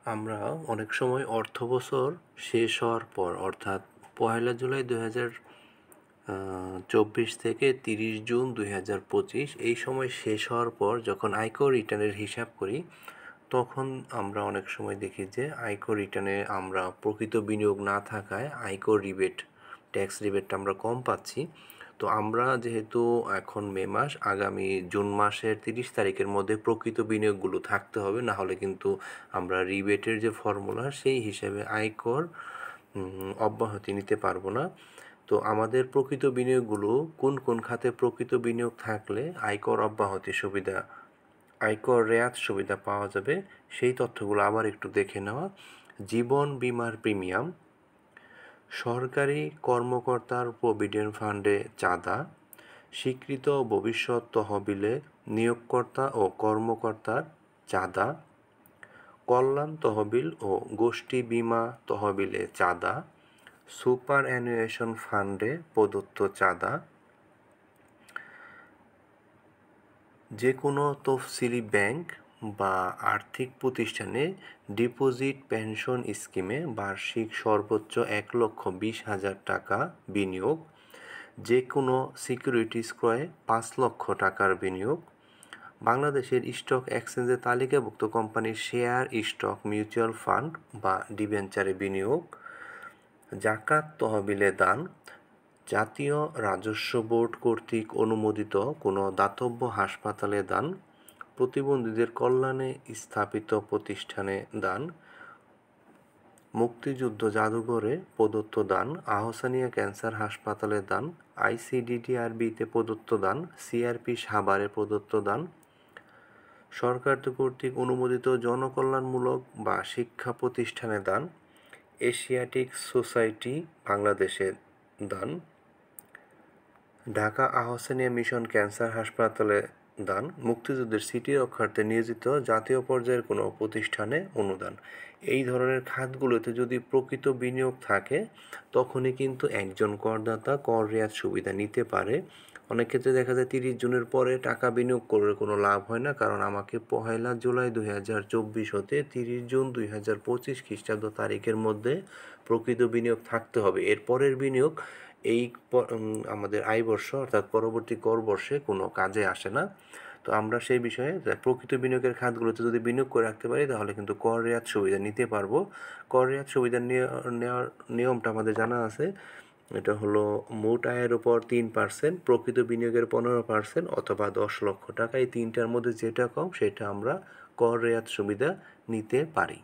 আমরা অনেক সময় অর্থবছর শেষ হওয়ার পর অর্থাৎ 1 জুলাই 2024 থেকে 30 জুন 2025 এই সময় শেষ হওয়ার পর যখন আয়কর রিটার্নের হিসাব করি, তখন আমরা অনেক সময় দেখি যে আয়কর রিটার্নে আমরা প্রকৃত বিনিয়োগ না থাকায় আয়কর রিবেট, ট্যাক্স রিবেটটা আমরা কম পাচ্ছি। তো আমরা যেহেতু এখন মে মাস, আগামী জুন মাসের 30 তারিখের মধ্যে প্রকৃত বিনিয়োগগুলো থাকতে হবে, না হলে কিন্তু আমরা রিবেটের যে ফর্মুলা সেই হিসেবে আয়কর অব্যাহতি নিতে পারবো না। তো আমাদের প্রকৃত বিনিয়োগগুলো কোন কোন খাতে প্রকৃত বিনিয়োগ থাকলে আয়কর অব্যাহতি সুবিধা, আয়কর রেয়াত সুবিধা পাওয়া যাবে, সেই তথ্যগুলো আবার একটু দেখে নেওয়া। জীবন বীমার প্রিমিয়াম, সরকারি কর্মকর্তার প্রভিডেন্ট ফান্ডে চাঁদা, স্বীকৃত ভবিষ্যৎ তহবিলে নিয়োগকর্তা ও কর্মকর্তার চাঁদা, কল্যাণ তহবিল ও গোষ্ঠী বীমা তহবিলে চাঁদা, সুপারঅ্যানুয়েশন ফান্ডে প্রদত্ত চাঁদা, যে কোনো তফসিলি ব্যাংক বা আর্থিক প্রতিষ্ঠানে ডিপোজিট পেনশন স্কিমে বার্ষিক সর্বোচ্চ 1,20,000 টাকা বিনিয়োগ, যে কোনো সিকিউরিটিজ ক্রয়ে 5 লক্ষ টাকার বিনিয়োগ, বাংলাদেশের স্টক এক্সচেঞ্জে তালিকাভুক্ত কোম্পানির শেয়ার, স্টক, মিউচুয়াল ফান্ড বা ডিবেঞ্চারে বিনিয়োগ, জাকাত তহবিলে দান, জাতীয় রাজস্ব বোর্ড কর্তৃক অনুমোদিত কোনো দাতব্য হাসপাতালে দান, প্রতিবন্ধীদের কল্যাণে স্থাপিত প্রতিষ্ঠানে দান, মুক্তিযুদ্ধ জাদুঘরে প্রদত্ত দান, আহসানিয়া ক্যান্সার হাসপাতালে দান, আইসিডিডিআরবিতে প্রদত্ত দান, সিআরপি সাভারে প্রদত্ত দান, সরকার কর্তৃক অনুমোদিত জনকল্যাণমূলক বা শিক্ষা প্রতিষ্ঠানে দান, এশিয়াটিক সোসাইটি বাংলাদেশে দান, ঢাকা আহসানিয়া মিশন ক্যান্সার হাসপাতালে দান, মুক্তিযুদ্ধের স্মৃতি রক্ষার্থে নিয়োজিত জাতীয় পর্যায়ের কোনো প্রতিষ্ঠানে অনুদান। এই ধরনের খাতগুলোতে যদি প্রকৃত বিনিয়োগ থাকে, তখনই কিন্তু একজন করদাতা কর রেয়াত সুবিধা নিতে পারে। অনেক ক্ষেত্রে দেখা যায় 30 জুনের পরে টাকা বিনিয়োগ করে কোনো লাভ হয় না, কারণ আমাকে 1 জুলাই 2024 হতে 30 জুন 2025 খ্রিস্টাব্দ তারিখের মধ্যে প্রকৃত বিনিয়োগ থাকতে হবে। এর পরের বিনিয়োগ এই আমাদের আয়বর্ষ অর্থাৎ পরবর্তী কর বর্ষে কোনো কাজে আসে না। তো আমরা সেই বিষয়ে প্রকৃত বিনিয়োগের খাতগুলোতে যদি বিনিয়োগ করে রাখতে পারি, তাহলে কিন্তু কর রেয়াত সুবিধা নিতে পারবো। কর রেয়াত সুবিধা নেওয়ার নিয়মটা আমাদের জানা আছে। এটা হলো মোট আয়ের উপর 3%, প্রকৃত বিনিয়োগের 15% অথবা 10 লক্ষ টাকা, এই তিনটার মধ্যে যেটা কম সেটা আমরা কর রেয়াত সুবিধা নিতে পারি।